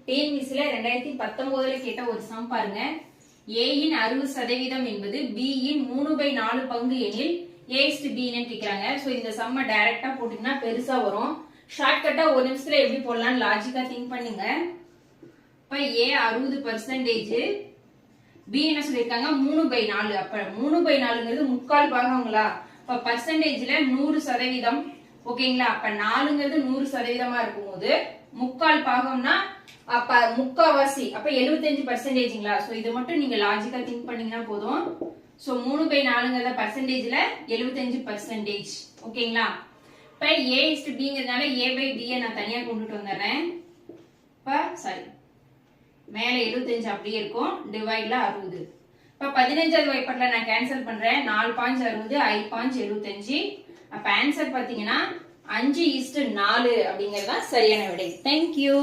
டிஎன்பிசில 2019ல கேட்ட ஒரு சம் பாருங்க. ஏயின் 60% என்பது பியின் 3/4 பங்கு எனில் A/B ன்னு கேக்குறாங்க. சோ இந்த சம்ம டைரக்டா போட்டீங்கன்னா பெருசா வரும். ஷார்ட்கட்டா ஒரு நிமிஷத்துல எப்படி போடலாம் லாஜிக்கா திங்க் பண்ணுங்க. இப்ப A 60%, B என்ன சொல்லிருக்காங்க 3/4. அப்ப 3/4ங்கிறது முக்கால் பாகங்களா? அப்ப பர்சன்டேஜ்ல 100%. ஓகேங்களா? அப்ப 4ங்கிறது 100%ஆ இருக்கும்போது முக்கால் பாகம்னா அப்ப முக்காவாசி அப்ப 75%ங்களா? சோ இது மட்டும் நீங்க லாஜிக்கா திங்க் பண்ணீங்கன்னா போதும். சோ 3/4ங்கறத பர்சன்டேஜ்ல 75%. ஓகேங்களா? இப்ப A/Bங்கிறதுனால A/D நான் தனியா கொண்டுட்டு வந்துறேன். இப்ப சாரி மேல 75 அப்படியே இருக்கும், டிவைட்ல 60. இப்ப 15வது வைப்பட்ல நான் கேன்சல் பண்றேன். 4.60 5.75. அப்ப ஆன்சர் பாத்தீங்கன்னா 5:4 அப்படிங்கறது தான் சரியான விடை. Thank you.